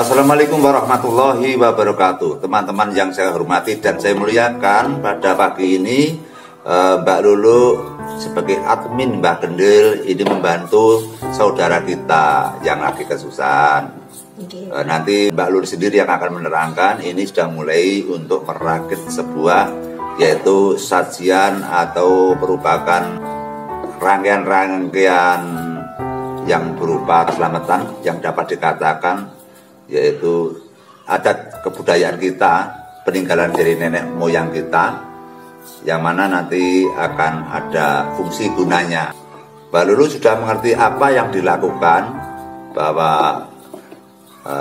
Assalamualaikum warahmatullahi wabarakatuh. Teman-teman yang saya hormati dan saya muliakan, pada pagi ini Mbak Lulu sebagai admin Mbah Gendil ini membantu saudara kita yang lagi kesusahan. Nanti Mbak Lulu sendiri yang akan menerangkan. Ini sudah mulai untuk merakit sebuah, yaitu sajian atau merupakan rangkaian-rangkaian yang berupa keselamatan yang dapat dikatakan yaitu adat kebudayaan kita, peninggalan dari nenek moyang kita, yang mana nanti akan ada fungsi gunanya. Mbak Lulu sudah mengerti apa yang dilakukan, bahwa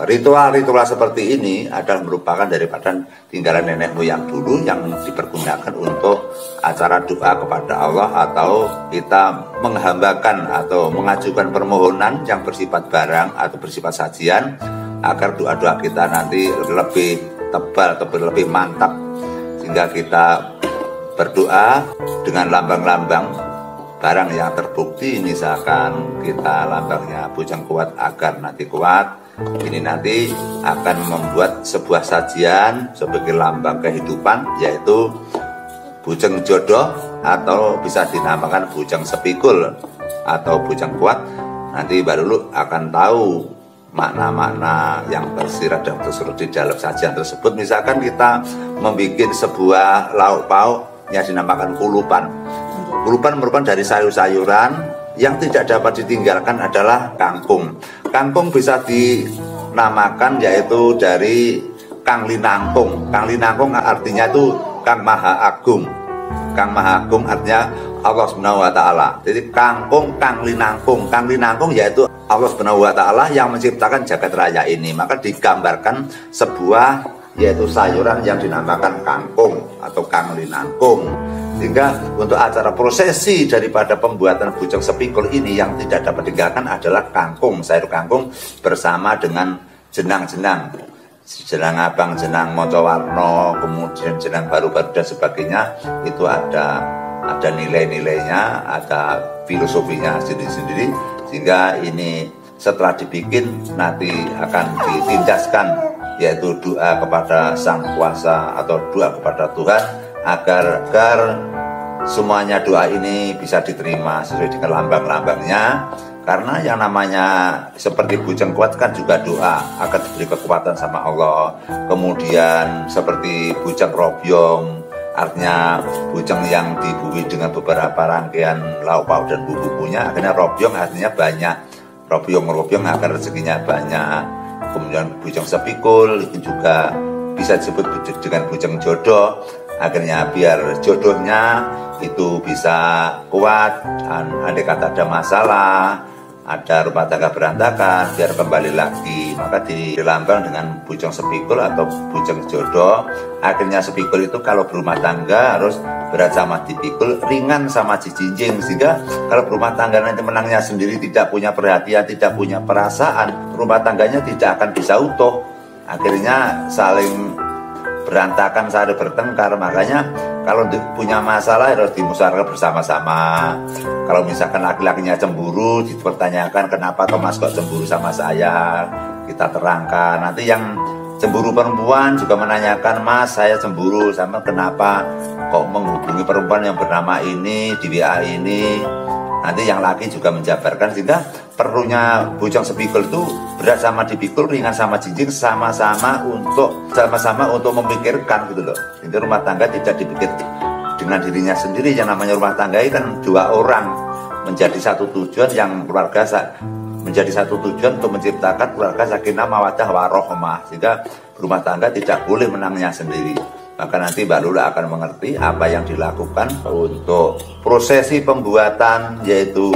ritual-ritual seperti ini adalah merupakan daripada tinggalan nenek moyang dulu yang dipergunakan untuk acara doa kepada Allah, atau kita menghambakan atau mengajukan permohonan yang bersifat barang atau bersifat sajian, agar doa-doa kita nanti lebih tebal atau lebih mantap, sehingga kita berdoa dengan lambang-lambang barang yang terbukti. Misalkan kita lambangnya bujang kuat agar nanti kuat, ini nanti akan membuat sebuah sajian sebagai lambang kehidupan, yaitu bujang jodoh, atau bisa dinamakan bujang sepikul atau bujang kuat. Nanti Mbak Lulu akan tahu makna-makna yang tersirat dan tersurat di dalam sajian tersebut. Misalkan kita membuat sebuah lauk pauk yang dinamakan kulupan. Kulupan merupakan dari sayur-sayuran. Yang tidak dapat ditinggalkan adalah kangkung. Kangkung bisa dinamakan yaitu dari Kang Linangkung. Kang Linangkung artinya itu Kang Maha Agung. Kang Maha Agung artinya Allah Subhanahu wa Ta'ala. Jadi kangkung, Kang Linangkung. Kang Linangkung yaitu Allah Subhanahu wa Ta'ala yang menciptakan jagat raya ini. Maka digambarkan sebuah yaitu sayuran yang dinamakan kangkung atau Kang Linangkung. Sehingga untuk acara prosesi daripada pembuatan bujang sepikul ini yang tidak dapat ditinggalkan adalah kangkung, sayur kangkung bersama dengan jenang-jenang, jenang abang, jenang mocowarno, kemudian jenang baru-baru dan sebagainya. Itu ada nilai-nilainya, ada filosofinya sendiri-sendiri, sehingga ini setelah dibikin nanti akan ditindaskan, yaitu doa kepada Sang Kuasa atau doa kepada Tuhan agar semuanya doa ini bisa diterima sesuai dengan lambang-lambangnya. Karena yang namanya seperti bujang kuat kan juga doa agar diberi kekuatan sama Allah. Kemudian seperti bujang robyong, artinya bujang yang dibuih dengan beberapa rangkaian lauk pauk dan bumbu-bumbunya, akhirnya robyong artinya banyak. Robyong agar rezekinya banyak. Kemudian bujang sepikul itu juga bisa disebut dengan bujang jodoh, akhirnya biar jodohnya itu bisa kuat, andai kata ada masalah, ada rumah tangga berantakan, biar kembali lagi. Maka dilambang dengan bujang sepikul atau bujang jodoh. Akhirnya sepikul itu kalau berumah tangga harus berat sama dipikul, ringan sama dijinjing. Sehingga kalau berumah tangga nanti menangnya sendiri, tidak punya perhatian, tidak punya perasaan, rumah tangganya tidak akan bisa utuh. Akhirnya saling berantakan, saling bertengkar. Makanya kalau punya masalah harus dimusyawarahkan bersama-sama. Kalau misalkan laki-lakinya cemburu, dipertanyakan kenapa Thomas kok cemburu sama saya, kita terangkan. Nanti yang cemburu perempuan juga menanyakan, Mas saya cemburu sama kenapa kok menghubungi perempuan yang bernama ini di WA ini. Nanti yang laki juga menjabarkan, sehingga perlunya bujang sepikul itu berat sama dipikul, ringan sama jinjing, sama-sama untuk memikirkan gitu loh. Jadi rumah tangga tidak dipikir dengan dirinya sendiri. Yang namanya rumah tangga itu kan dua orang menjadi satu tujuan, yang keluarga menjadi satu tujuan untuk menciptakan keluarga sakinah mawaddah warohmah, sehingga rumah tangga tidak boleh menangnya sendiri. Maka nanti Mbak Lulu akan mengerti apa yang dilakukan untuk prosesi pembuatan, yaitu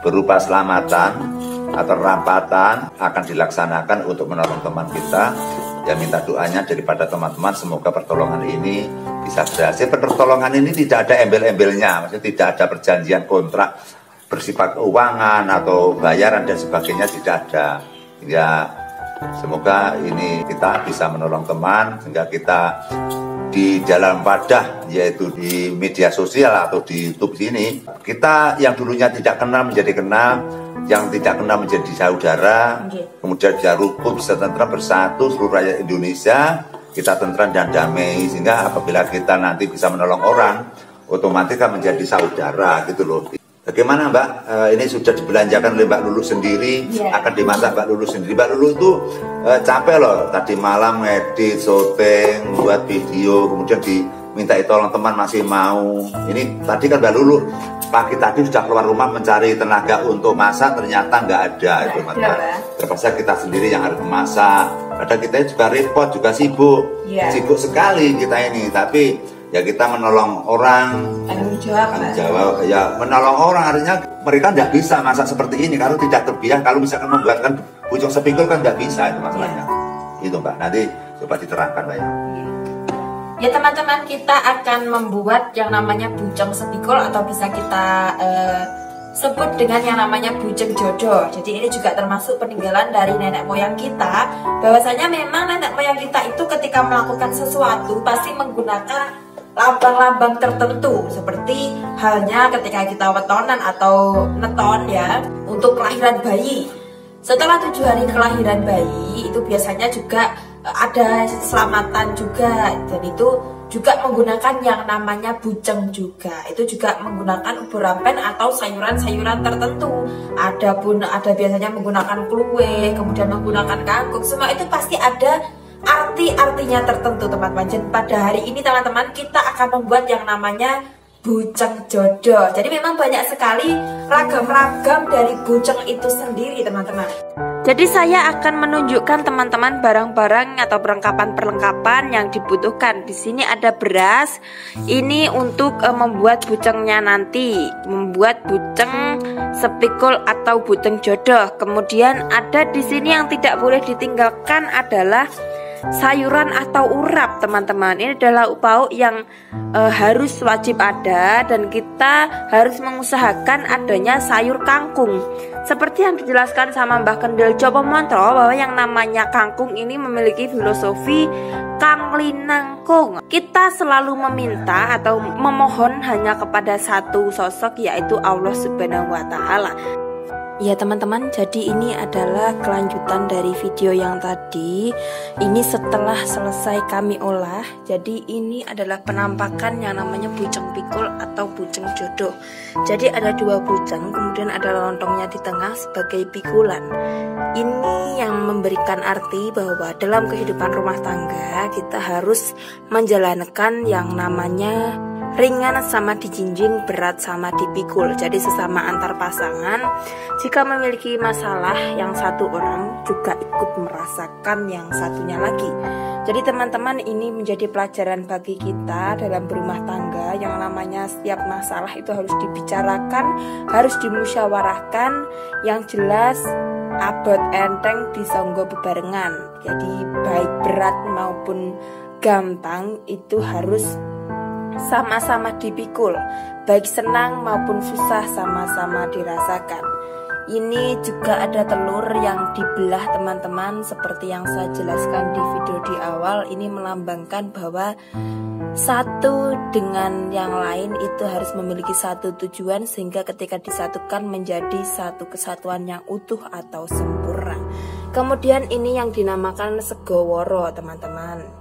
berupa selamatan atau rampatan akan dilaksanakan untuk menolong teman kita. Ya, minta doanya daripada teman-teman, semoga pertolongan ini bisa berhasil. Pertolongan ini tidak ada embel-embelnya, maksudnya tidak ada perjanjian kontrak bersifat keuangan atau bayaran dan sebagainya, tidak ada. Ya, semoga ini kita bisa menolong teman, sehingga kita di dalam wadah, yaitu di media sosial atau di YouTube sini, kita yang dulunya tidak kenal menjadi kenal, yang tidak kenal menjadi saudara, kemudian bisa rukun, bisa tentram, bersatu seluruh rakyat Indonesia, kita tentram dan damai, sehingga apabila kita nanti bisa menolong orang, otomatis kan menjadi saudara gitu loh. Bagaimana Mbak? Ini sudah dibelanjakan oleh Mbak Lulu sendiri, akan dimasak Mbak Lulu sendiri. Mbak Lulu itu capek loh, tadi malam ngedit, syuting, buat video, kemudian dimintai tolong teman masih mau. Ini tadi kan Mbak Lulu pagi tadi sudah keluar rumah mencari tenaga untuk masak, ternyata nggak ada itu teman-teman. Terpaksa kita sendiri yang harus memasak. Padahal kita juga repot, juga sibuk, sibuk sekali kita ini. Tapi ya kita menolong orang, tanggung jawab, ya menolong orang artinya mereka tidak bisa masak seperti ini kalau tidak terbiasa. Kalau misalkan membuatkan pucung sepikul kan tidak bisa itu masalahnya. Itu Mbak, nanti coba diterangkan Mbak ya. Ya teman-teman, kita akan membuat yang namanya bucong sepikul atau bisa kita sebut dengan yang namanya buceng jodoh. Jadi ini juga termasuk peninggalan dari nenek moyang kita. Bahwasanya memang nenek moyang kita itu ketika melakukan sesuatu pasti menggunakan lambang-lambang tertentu, seperti halnya ketika kita wetonan atau neton ya untuk kelahiran bayi. Setelah 7 hari kelahiran bayi itu biasanya juga ada selamatan juga, dan itu juga menggunakan yang namanya buceng juga. Itu juga menggunakan ubur rampen atau sayuran-sayuran tertentu. Adapun ada biasanya menggunakan kluwe, kemudian menggunakan kangkung. Semua itu pasti ada arti-artinya tertentu teman-teman. Dan pada hari ini teman-teman kita akan membuat yang namanya buceng jodoh. Jadi memang banyak sekali ragam-ragam dari buceng itu sendiri teman-teman. Jadi saya akan menunjukkan teman-teman barang-barang atau perlengkapan yang dibutuhkan. Di sini ada beras. Ini untuk membuat bucengnya nanti, membuat buceng sepikul atau buceng jodoh. Kemudian ada di sini yang tidak boleh ditinggalkan adalah sayuran atau urap teman-teman. Ini adalah pauk yang harus wajib ada, dan kita harus mengusahakan adanya sayur kangkung. Seperti yang dijelaskan sama Mbah Kendel Jopo Montro, bahwa yang namanya kangkung ini memiliki filosofi kanglinangkung. Kita selalu meminta atau memohon hanya kepada satu sosok, yaitu Allah Subhanahu wa Ta'ala. Ya teman-teman, jadi ini adalah kelanjutan dari video yang tadi. Ini setelah selesai kami olah. Jadi ini adalah penampakan yang namanya buceng pikul atau buceng jodoh. Jadi ada 2 buceng, kemudian ada lontongnya di tengah sebagai pikulan. Ini yang memberikan arti bahwa dalam kehidupan rumah tangga kita harus menjalankan yang namanya ringan sama dijinjing, berat sama dipikul. Jadi sesama antar pasangan, jika memiliki masalah yang satu orang juga ikut merasakan yang satunya lagi. Jadi teman-teman, ini menjadi pelajaran bagi kita dalam berumah tangga. Yang namanya setiap masalah itu harus dibicarakan, harus dimusyawarahkan. Yang jelas abot enteng disanggo bebarengan. Jadi baik berat maupun gampang itu harus sama-sama dipikul, baik senang maupun susah sama-sama dirasakan. Ini juga ada telur yang dibelah teman-teman, seperti yang saya jelaskan di video di awal. Ini melambangkan bahwa satu dengan yang lain itu harus memiliki satu tujuan, sehingga ketika disatukan menjadi satu kesatuan yang utuh atau sempurna. Kemudian ini yang dinamakan segoworo teman-teman.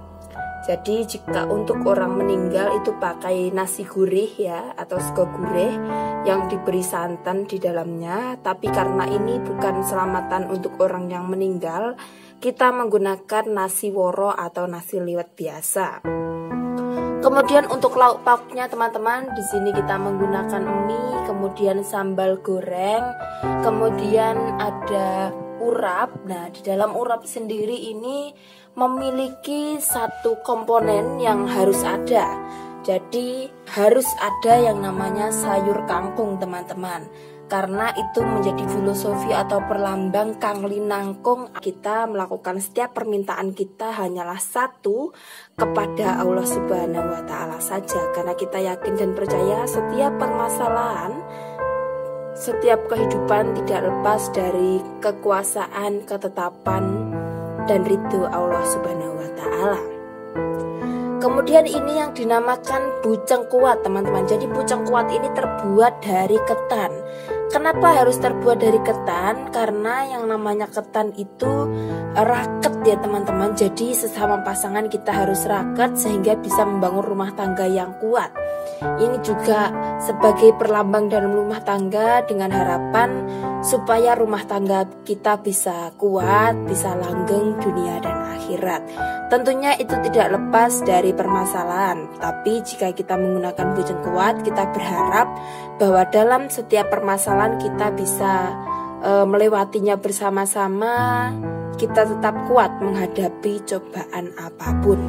Jadi jika untuk orang meninggal itu pakai nasi gurih ya, atau sego gurih yang diberi santan di dalamnya. Tapi karena ini bukan selamatan untuk orang yang meninggal, kita menggunakan nasi woro atau nasi liwet biasa. Kemudian untuk lauk pauknya teman-teman, di sini kita menggunakan mie, kemudian sambal goreng, kemudian ada urap. Nah, di dalam urap sendiri ini memiliki satu komponen yang harus ada. Jadi harus ada yang namanya sayur kangkung teman-teman. Karena itu menjadi filosofi atau perlambang kanglinangkung. Kita melakukan setiap permintaan kita hanyalah satu, kepada Allah Subhanahu wa Ta'ala saja. Karena kita yakin dan percaya setiap permasalahan, setiap kehidupan tidak lepas dari kekuasaan, ketetapan, dan ridho Allah Subhanahu wa Ta'ala. Kemudian ini yang dinamakan bujang kuat teman-teman. Jadi bujang kuat ini terbuat dari ketan. Kenapa harus terbuat dari ketan? Karena yang namanya ketan itu raket ya teman-teman. Jadi sesama pasangan kita harus raket sehingga bisa membangun rumah tangga yang kuat. Ini juga sebagai perlambang dalam rumah tangga dengan harapan supaya rumah tangga kita bisa kuat, bisa langgeng dunia dan akhirat. Tentunya itu tidak lepas dari permasalahan, tapi jika kita menggunakan bujang kuat, kita berharap bahwa dalam setiap permasalahan kita bisa melewatinya bersama-sama, kita tetap kuat menghadapi cobaan apapun.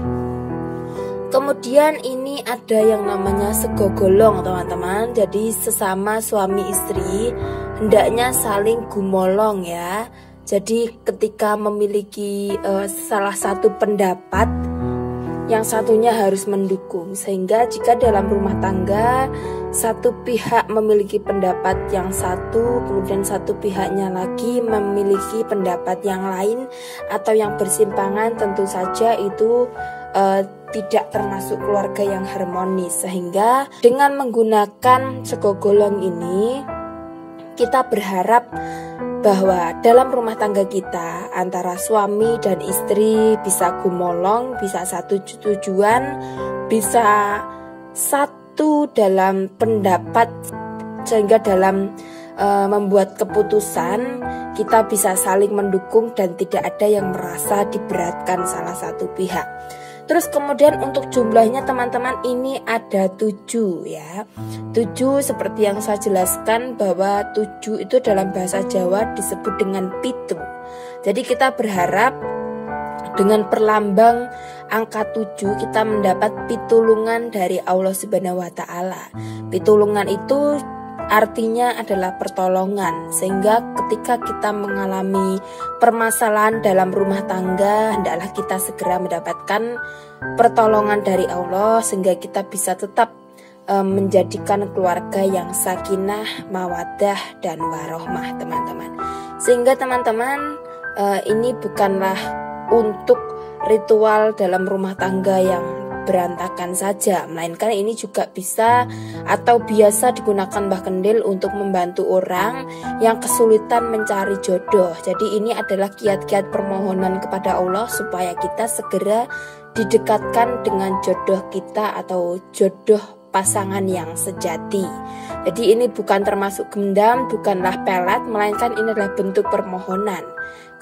Kemudian ini ada yang namanya segogolong teman-teman. Jadi sesama suami istri hendaknya saling gumolong ya. Jadi ketika memiliki salah satu pendapat, yang satunya harus mendukung. Sehingga jika dalam rumah tangga satu pihak memiliki pendapat yang satu, kemudian satu pihaknya lagi memiliki pendapat yang lain atau yang bersimpangan, tentu saja itu tidak termasuk keluarga yang harmonis. Sehingga dengan menggunakan segogolong ini kita berharap bahwa dalam rumah tangga kita antara suami dan istri bisa gumolong, bisa satu tujuan, bisa satu dalam pendapat, sehingga dalam membuat keputusan kita bisa saling mendukung dan tidak ada yang merasa diberatkan salah satu pihak. Terus kemudian untuk jumlahnya teman-teman ini ada 7 ya. 7 seperti yang saya jelaskan bahwa 7 itu dalam bahasa Jawa disebut dengan pitu. Jadi kita berharap dengan perlambang angka 7 kita mendapat pitulungan dari Allah Subhanahu wa taala. Pitulungan itu artinya adalah pertolongan, sehingga ketika kita mengalami permasalahan dalam rumah tangga, hendaklah kita segera mendapatkan pertolongan dari Allah sehingga kita bisa tetap menjadikan keluarga yang sakinah, mawaddah dan warohmah teman-teman. Sehingga teman-teman ini bukanlah untuk ritual dalam rumah tangga yang berantakan saja, melainkan ini juga bisa atau biasa digunakan Mbah Kendil untuk membantu orang yang kesulitan mencari jodoh. Jadi ini adalah kiat-kiat permohonan kepada Allah supaya kita segera didekatkan dengan jodoh kita atau jodoh pasangan yang sejati. Jadi ini bukan termasuk gendam, bukanlah pelet, melainkan ini adalah bentuk permohonan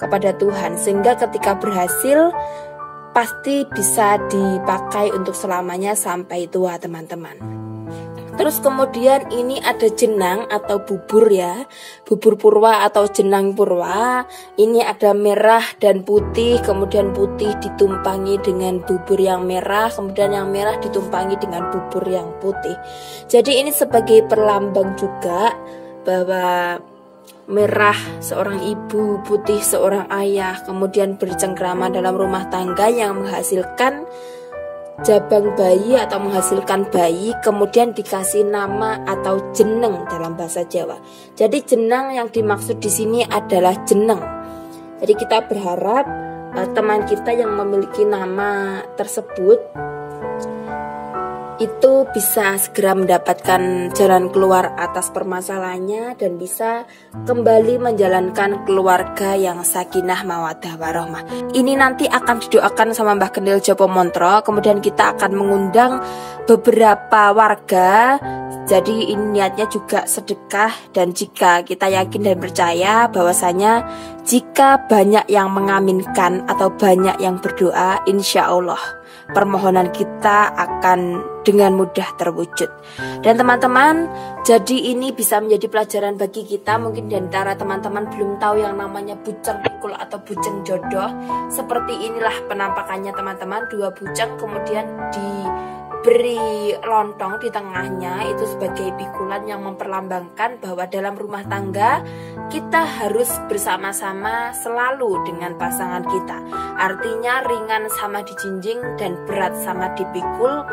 kepada Tuhan, sehingga ketika berhasil pasti bisa dipakai untuk selamanya sampai tua teman-teman. Terus kemudian ini ada jenang atau bubur ya, bubur purwa atau jenang purwa. Ini ada merah dan putih, kemudian putih ditumpangi dengan bubur yang merah, kemudian yang merah ditumpangi dengan bubur yang putih. Jadi ini sebagai perlambang juga bahwa merah seorang ibu, putih seorang ayah, kemudian bercengkrama dalam rumah tangga yang menghasilkan jabang bayi atau menghasilkan bayi, kemudian dikasih nama atau jeneng dalam bahasa Jawa. Jadi jenang yang dimaksud di sini adalah jeneng. Jadi kita berharap teman kita yang memiliki nama tersebut itu bisa segera mendapatkan jalan keluar atas permasalahannya dan bisa kembali menjalankan keluarga yang sakinah mawaddah warohmah. Ini nanti akan didoakan sama Mbah Kendil Jopo Montro. Kemudian kita akan mengundang beberapa warga. Jadi ini niatnya juga sedekah, dan jika kita yakin dan percaya bahwasanya jika banyak yang mengaminkan atau banyak yang berdoa, insya Allah permohonan kita akan dengan mudah terwujud. Dan teman-teman, jadi ini bisa menjadi pelajaran bagi kita. Mungkin di antara teman-teman belum tahu yang namanya bujang pikul atau bujang jodoh. Seperti inilah penampakannya teman-teman, 2 bujang kemudian diberi lontong di tengahnya, itu sebagai pikulan yang memperlambangkan bahwa dalam rumah tangga kita harus bersama-sama selalu dengan pasangan kita. Artinya ringan sama dijinjing dan berat sama dipikul,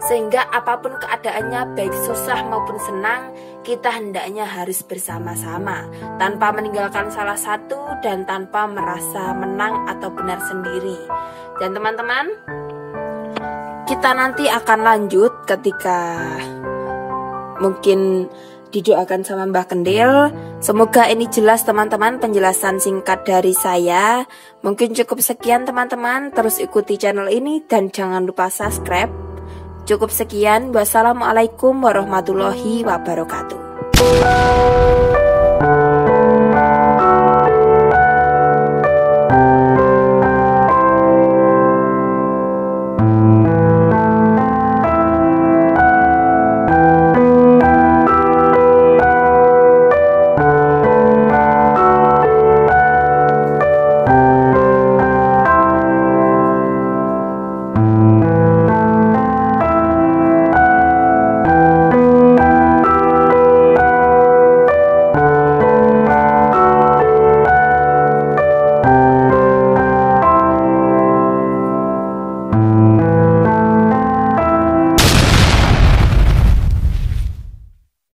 sehingga apapun keadaannya baik susah maupun senang, kita hendaknya harus bersama-sama tanpa meninggalkan salah satu dan tanpa merasa menang atau benar sendiri. Dan teman-teman, kita nanti akan lanjut ketika mungkin didoakan sama Mbah Kendil. Semoga ini jelas teman-teman, penjelasan singkat dari saya. Mungkin cukup sekian teman-teman, terus ikuti channel ini dan jangan lupa subscribe. Cukup sekian, wassalamualaikum warahmatullahi wabarakatuh.